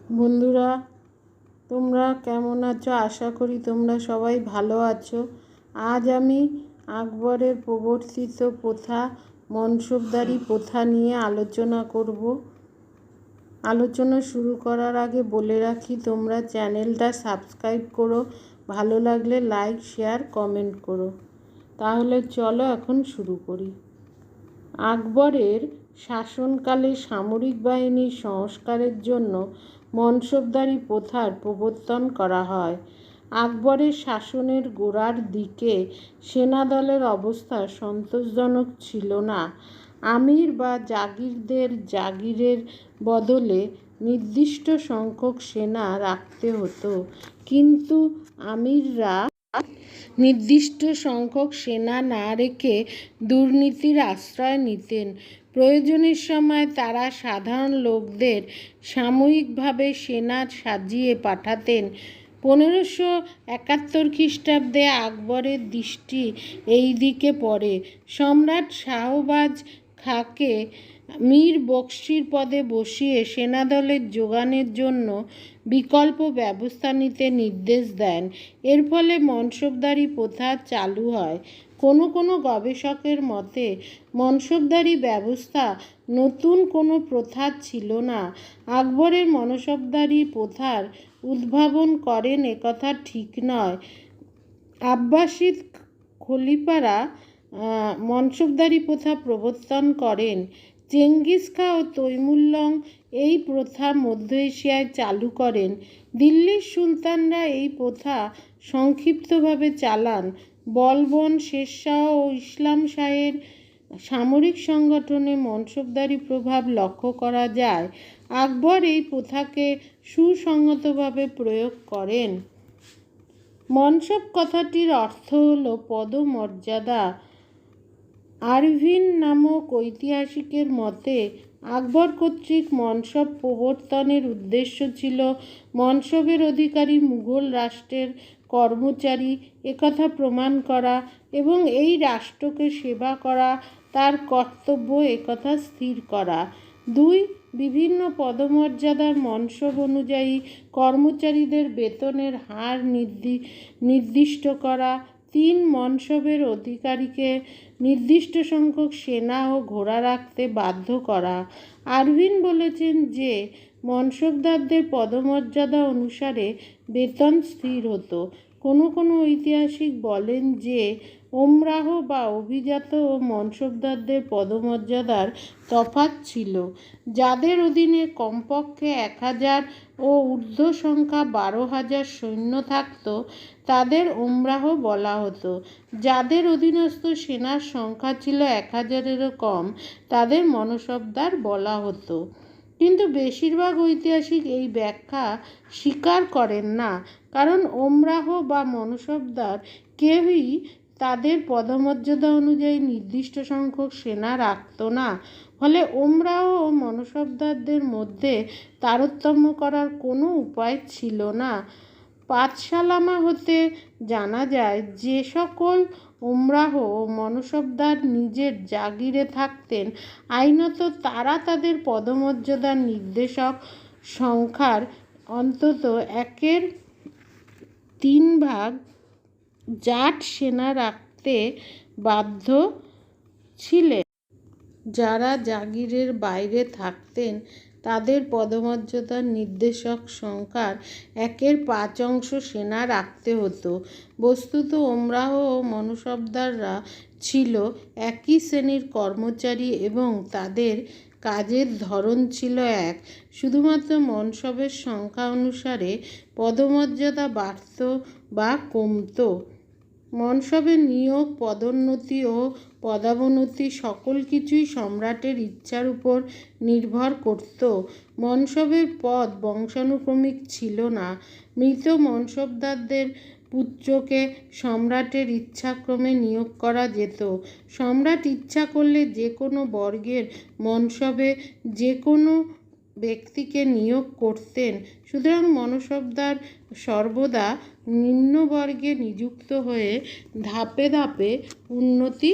বন্ধুরা, তোমরা কেমন আছো? আশা করি তোমরা সবাই ভালো আছো। আজ আমি আকবরের প্রবর্তিত প্রথা মনসবদারি প্রথা নিয়ে আলোচনা করব। আলোচনা শুরু করার আগে বলে রাখি, তোমরা চ্যানেলটা সাবস্ক্রাইব করো, ভালো লাগলে লাইক, শেয়ার, কমেন্ট করো। তাহলে চলো এখন শুরু করি। আকবরের শাসনকালে সামরিক বাহিনীর সংস্কারের জন্য মনসবদারি প্রথার প্রবর্তন করা হয়। আকবরের শাসনের গোড়ার দিকে সেনাদলের অবস্থা সন্তোষজনক ছিল না। আমির বা জাগিরদের জাগিরের বদলে নির্দিষ্ট সংখ্যক সেনা রাখতে হতো, কিন্তু আমিররা নির্দিষ্ট সংখ্যক সেনা না রেখে দুর্নীতির আশ্রয় নিতেন। প্রয়োজনের সময় তারা সাধারণ লোকদের সাময়িকভাবে সেনা সাজিয়ে পাঠাতেন। 1571 খ্রিস্টাব্দে আকবরের দৃষ্টি এই দিকে পড়ে। সম্রাট শাহবাজ খাঁকে মীর বক্সির পদে বসিয়ে সেনাদলের যোগানের জন্য বিকল্প ব্যবস্থা নিতে নির্দেশ দেন। এর ফলে মনসবদারি প্রথা চালু হয়। কোনো কোনো গবেষকের মতে মনসবদারি ব্যবস্থা নতুন কোনো প্রথা ছিল না। আকবরের মনসবদারি প্রথার উদ্ভাবন করেন একথা ঠিক নয়। আব্বাসিদ খলিফারা মনসবদারি প্রথা প্রবর্তন করেন। চেঙ্গিস খাঁ ও তৈমুরলং এই প্রথা মধ্য এশিয়ায় চালু করেন। দিল্লির সুলতানরা এই প্রথা সংক্ষিপ্তভাবে চালান। বলবন, শেরশাহ ও ইসলাম শাহের সামরিক সংগঠনে মনসবদারি প্রভাব লক্ষ্য করা যায়। আকবর এই প্রথাকে সুসংহতভাবে প্রয়োগ করেন। মনসব কথাটির অর্থ হল পদমর্যাদা। আরভিন নামক ঐতিহাসিকের মতে আকবর কর্তৃক মনসব প্রবর্তনের উদ্দেশ্য ছিল মনসবের অধিকারী মুঘল রাষ্ট্রের কর্মচারী একথা প্রমাণ করা এবং এই রাষ্ট্রকে সেবা করা তার কর্তব্য একথা স্থির করা। 2. বিভিন্ন পদমর্যাদার মনসব অনুযায়ী কর্মচারীদের বেতনের হার নির্দিষ্ট করা। 3. মনসবের অধিকারীকে নির্দিষ্ট সংখ্যক সেনা ও ঘোড়া রাখতে বাধ্য করা। আরভিন বলেছেন যে মনসবদারদের পদমর্যাদা অনুসারে বেতন স্থির হতো। কোনো কোনো ঐতিহাসিক বলেন যে ওমরাহ বা অভিজাত ও মনসবদারদের পদমর্যাদার তফাৎ ছিল। যাদের অধীনে কমপক্ষে 1000 ও ঊর্ধ্ব সংখ্যা 12,000 সৈন্য থাকত তাদের ওমরাহ বলা হতো। যাদের অধীনস্থ সেনার সংখ্যা ছিল 1000-এরও কম তাদের মনসবদার বলা হতো। কিন্তু বেশিরভাগ ঐতিহাসিক এই ব্যাখ্যা স্বীকার করেন না, কারণ ওমরাহ বা মনসবদার কেউই তাদের পদমর্যাদা অনুযায়ী নির্দিষ্ট সংখ্যক সেনা রাখত না। ফলে ওমরাহ ও মনসবদারদের মধ্যে তারতম্য করার কোনো উপায় ছিল না। পাঠশালামা হতে জানা যায় যে সকল ওমরাহ ও মনসবদার নিজের জাগিরে থাকতেন, আইনত তারা তাদের পদমর্যাদার নির্দেশক সংখ্যার অন্তত 1/3 জাট সেনা রাখতে বাধ্য ছিলেন। যারা জাগিরের বাইরে থাকতেন তাদের পদমর্যাদার নির্দেশক সংখ্যার 1/5 সেনা রাখতে হতো। বস্তুত ওমরাহ ও মনসবদাররা ছিল একই শ্রেণীর কর্মচারী এবং তাদের কাজের ধরন ছিল এক। শুধুমাত্র মনসবের সংখ্যা অনুসারে পদমর্যাদা বাড়ত বা কমত। মনসবের নিয়োগ, পদোন্নতি ও পদাবনতি সকল কিছুই সম্রাটের ইচ্ছার উপর নির্ভর করত। মনসবের পদ বংশানুক্রমিক ছিল না। মৃত মনসবদারদের পুত্রকে সম্রাটের ইচ্ছাক্রমে নিয়োগ করা যেত। সম্রাট ইচ্ছা করলে যে কোনো বর্গের মনসবে যে কোনো ব্যক্তিকে নিয়োগ করতেন। সুতরাং মনসবদার সর্বদা নিম্নবর্গে নিযুক্ত হয়ে ধাপে ধাপে উন্নতি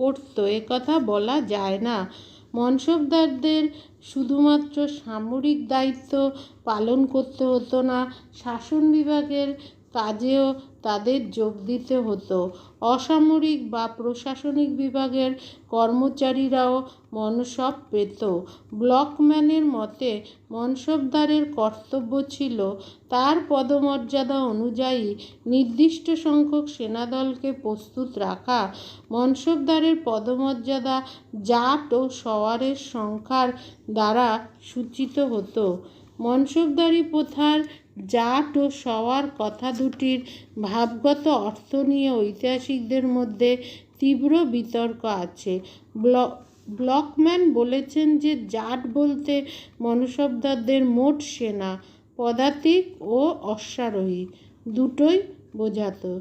করত একথা বলা যায় না। মনসবদারদের শুধুমাত্র সামরিক দায়িত্ব পালন করতে হতো না, শাসন বিভাগের কাজেও তাদের যোগ দিতে হতো। অসামরিক বা প্রশাসনিক বিভাগের কর্মচারীরাও মনসব পেত। ব্লকম্যানের মতে মনসবদারের কর্তব্য ছিল তার পদমর্যাদা অনুযায়ী নির্দিষ্ট সংখ্যক সেনাদলকে প্রস্তুত রাখা। মনসবদারের পদমর্যাদা জাট ও সওয়ারের সংখ্যার দ্বারা সূচিত হতো। মনসবদারি প্রথার জাট ও সওয়ার কথা দুটির ভাবগত অর্থ নিয়ে ঐতিহাসিকদের মধ্যে তীব্র বিতর্ক আছে। ব্লকম্যান বলেছেন যে জাট বলতে মনসবদারদের মোট সেনা, পদাতিক ও অশ্বারোহী দুটোই বোঝাতো,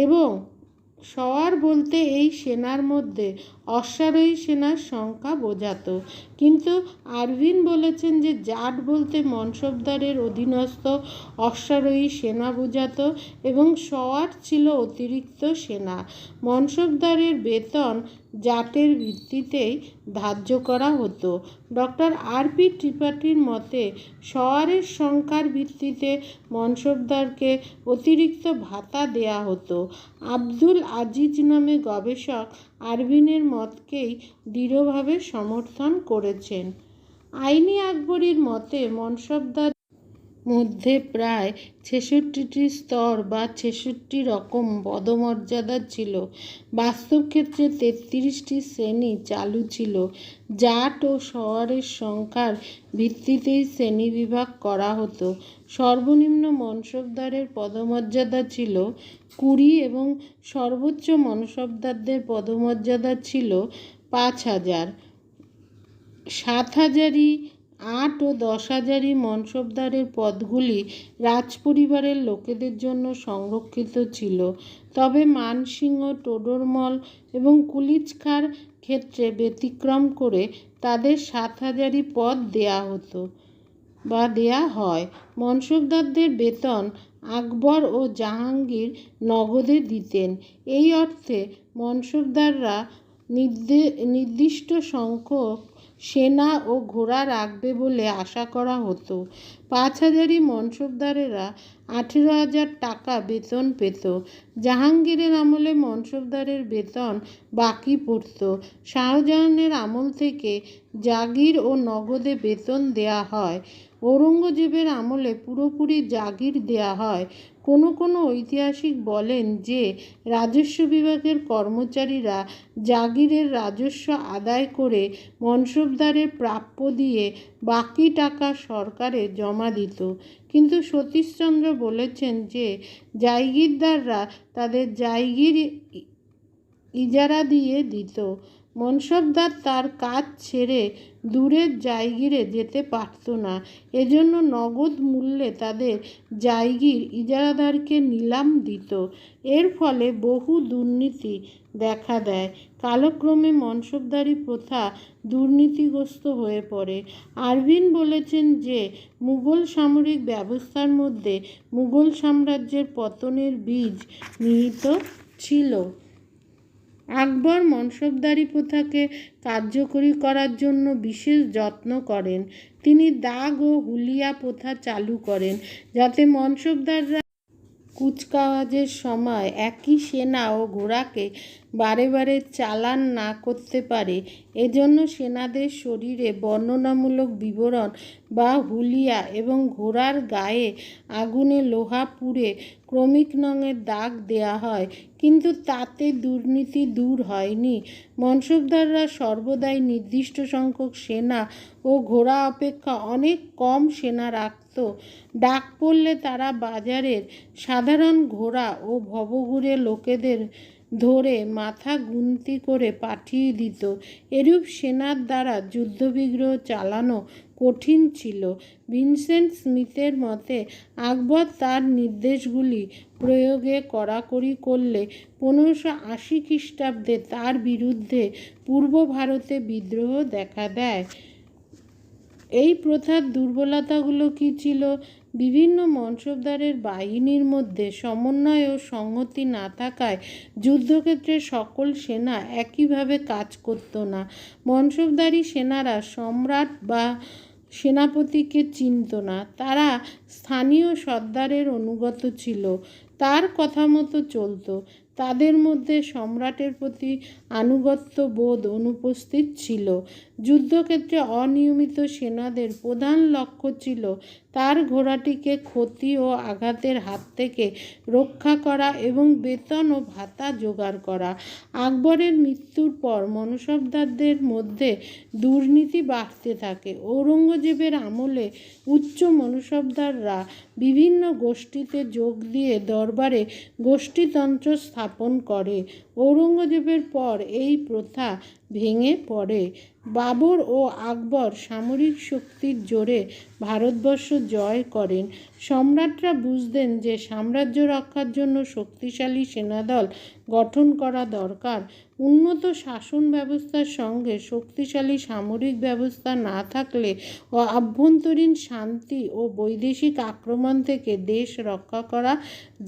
এবং সওয়ার বলতে এই সেনার মধ্যে অশ্বারোহী সেনার সংখ্যা বোঝাতো। কিন্তু আরভিন বলেছেন যে জাট বলতে মনসবদারের অধীনস্থ অশ্বারোহী সেনা বোঝাতো এবং সওয়ার ছিল অতিরিক্ত সেনা। মনসবদারের বেতন জাটের ভিত্তিতেই ধার্য করা হতো। ডক্টর আর.পি. ত্রিপাঠীর মতে সওয়ারের সংখ্যার ভিত্তিতে মনসবদারকে অতিরিক্ত ভাতা দেয়া হতো। আব্দুল আজিজ নামে গবেষক আরভিনের মতকেই দৃঢ়ভাবে সমর্থন করেছেন। আইনি আকবরীর মতে মনসবদার মধ্যে প্রায় ৬৬টি স্তর বা ৬৬ রকম পদমর্যাদা ছিল। বাস্তব ক্ষেত্রে ৩৩টি শ্রেণী চালু ছিল। জাট ও সওয়ারের সংখ্যার ভিত্তিতেই শ্রেণীবিভাগ করা হতো। সর্বনিম্ন মনসবদারের পদমর্যাদা ছিল ২০ এবং সর্বোচ্চ মনসবদারদের পদমর্যাদা ছিল ৫,০০০। ৭,০০০, ৮ ও ১০,০০০ মনসবদারের পদগুলি রাজপরিবারের লোকেদের জন্য সংরক্ষিত ছিল। তবে মানসিংহ, টোডরমল এবং কুলিচখার ক্ষেত্রে ব্যতিক্রম করে তাদের ৭,০০০ পদ দেয়া হতো বা দেয়া হয়। মনসবদারদের বেতন আকবর ও জাহাঙ্গীর নগদে দিতেন। এই অর্থে মনসবদাররা নির্দিষ্ট সংখ্যক সেনা ও ঘোড়া রাখবে বলে আশা করা হতো। ৫,০০০ মনসবদারেরা ১৮,০০০ টাকা বেতন পেত। জাহাঙ্গীরের আমলে মনসবদারের বেতন বাকি পড়ত। শাহজাহানের আমল থেকে জাগির ও নগদে বেতন দেয়া হয়। ঔরঙ্গজেবের আমলে পুরোপুরি জাগির দেয়া হয়। কোনো কোনো ঐতিহাসিক বলেন যে রাজস্ব বিভাগের কর্মচারীরা জাগিরের রাজস্ব আদায় করে মনসবদারের প্রাপ্য দিয়ে বাকি টাকা সরকারে জমা দিত। কিন্তু সতীশচন্দ্র বলেছেন যে জায়গিরদাররা তাদের জায়গির ইজারা দিয়ে দিত। মনসবদার তার কাজ ছেড়ে দূরের জায়গিরে যেতে পারত না, এজন্য নগদ মূল্যে তাদের জায়গির ইজারাদারকে নিলাম দিত। এর ফলে বহু দুর্নীতি দেখা দেয়। কালক্রমে মনসবদারি প্রথা দুর্নীতিগ্রস্ত হয়ে পড়ে। আরভিন বলেছেন যে মুঘল সামরিক ব্যবস্থার মধ্যে মুঘল সাম্রাজ্যের পতনের বীজ নিহিত ছিল। আকবর মনসবদারি প্রথাকে কার্যকরী করার জন্য বিশেষ যত্ন করেন। তিনি দাগ ও হুলিয়া প্রথা চালু করেন, যাতে মনসবদাররা কুচকাওয়াজের সময় একই সেনা ও ঘোড়াকে বারে বারে চালান না করতে পারে। এজন্য সেনাদের শরীরে বর্ণনামূলক বিবরণ বা হুলিয়া এবং ঘোড়ার গায়ে আগুনে লোহা পুড়ে ক্রমিক নঙের দাগ দেয়া হয়। কিন্তু তাতে দুর্নীতি দূর হয়নি। মনসবদাররা সর্বদাই নির্দিষ্ট সংখ্যক সেনা ও ঘোড়া অপেক্ষা অনেক কম সেনা রাখত। ডাক পড়লে তারা বাজারের সাধারণ ঘোড়া ও ভবঘুরে লোকেদের ধরে মাথা গুনতি করে পাঠিয়ে দিত। এরূপ সেনার দ্বারা যুদ্ধবিগ্রহ চালানো কঠিন ছিল। ভিনসেন্ট স্মিথের মতে আকবর তার নির্দেশগুলি প্রয়োগে কড়াকড়ি করলে ১৫৮০ খ্রিস্টাব্দে তার বিরুদ্ধে পূর্ব ভারতে বিদ্রোহ দেখা দেয়। এই প্রথার দুর্বলতাগুলো কী ছিল? বিভিন্ন মনসবদারের বাহিনীর মধ্যে সমন্বয় ও সংহতি না থাকায় যুদ্ধক্ষেত্রে সকল সেনা একইভাবে কাজ করত না। মনসবদারি সেনারা সম্রাট বা সেনাপতিকে চিনত না, তারা স্থানীয় সর্দারের অনুগত ছিল, তার কথা মতো চলত। তাদের মধ্যে সম্রাটের প্রতি আনুগত্য বোধ অনুপস্থিত ছিল। যুদ্ধক্ষেত্রে অনিয়মিত সেনাদের প্রধান লক্ষ্য ছিল তার ঘোড়াটিকে ক্ষতি ও আঘাতের হাত থেকে রক্ষা করা এবং বেতন ও ভাতা জোগাড় করা। আকবরের মৃত্যুর পর মনসবদারদের মধ্যে দুর্নীতি বাড়তে থাকে। ঔরঙ্গজেবের আমলে উচ্চ মনসবদাররা বিভিন্ন গোষ্ঠীতে যোগ দিয়ে দরবারে গোষ্ঠীতন্ত্র স্থাপন করে। ঔরঙ্গজেবের পর এই প্রথা ভেঙে পড়ে। বাবর ও আকবর সামরিক শক্তির জোরে ভারতবর্ষ জয় করেন। সম্রাটরা বুঝতেন যে সাম্রাজ্য রক্ষার জন্য শক্তিশালী সেনাদল গঠন করা দরকার। উন্নত শাসন ব্যবস্থার সঙ্গে শক্তিশালী সামরিক ব্যবস্থা না থাকলে আভ্যন্তরীণ শান্তি ও বৈদেশিক আক্রমণ থেকে দেশ রক্ষা করা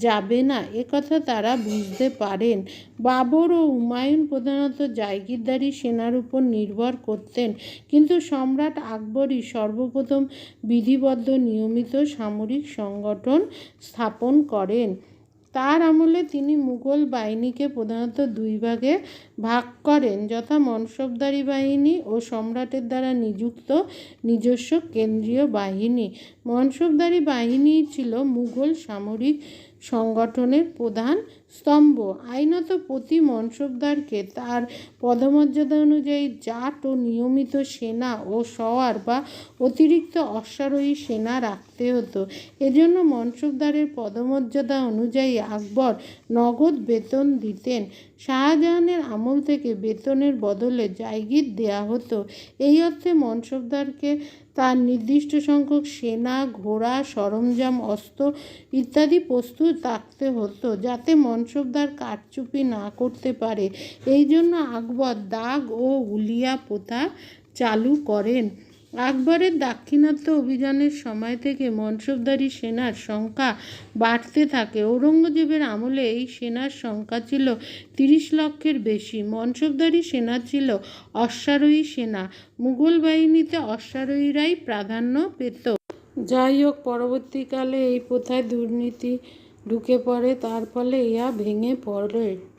যাবে না, একথা তারা বুঝতে পারেন। বাবর ও হুমায়ুন প্রধানত জায়গিরদারি সেনার উপর নির্ভর করতেন, কিন্তু সম্রাট আকবরই সর্বপ্রথম বিধিবদ্ধ নিয়মিত সামরিক সংগঠন স্থাপন করেন। তার আমলে তিনি মুঘল বাহিনীকে প্রধানত দুই ভাগে ভাগ করেন, যথা মনসবদারি বাহিনী ও সম্রাটের দ্বারা নিযুক্ত নিজস্ব কেন্দ্রীয় বাহিনী। মনসবদারি বাহিনী ছিল মুঘল সামরিক সংগঠনের প্রধান স্তম্ভ। আইনত প্রতি মনসবদারকে তার পদমর্যাদা অনুযায়ী জাট ও নিয়মিত সেনা ও সওয়ার বা অতিরিক্ত অশ্বারোহী সেনা রাখতে হতো। এজন্য মনসবদারের পদমর্যাদা অনুযায়ী আকবর নগদ বেতন দিতেন। শাহজাহানের আমল থেকে বেতনের বদলে জায়গির দেয়া হতো। এই অর্থে মনসবদারকে তার নির্দিষ্ট সংখ্যক সেনা, ঘোড়া, সরঞ্জাম, অস্ত্র ইত্যাদি প্রস্তুত রাখতে হতো, যাতে মনসবদার কারচুপি না করতে পারে। এই জন্য আকবর দাগ ও হুলিয়া প্রথা চালু করেন। আকবরের দাক্ষিণাত্য অভিযানের সময় থেকে মনসবদারি সেনার সংখ্যা বাড়তে থাকে। ঔরঙ্গজেবের আমলে এই সেনার সংখ্যা ছিল 30 লক্ষের বেশি। মনসবদারি সেনা ছিল অশ্বারোহী সেনা। মুঘল বাহিনীতে অশ্বারোহীরাই প্রাধান্য পেত। যাই হোক, পরবর্তীকালে এই প্রথায় দুর্নীতি ঢুকে পড়ে, তার ফলে ইহা ভেঙে পড়ে।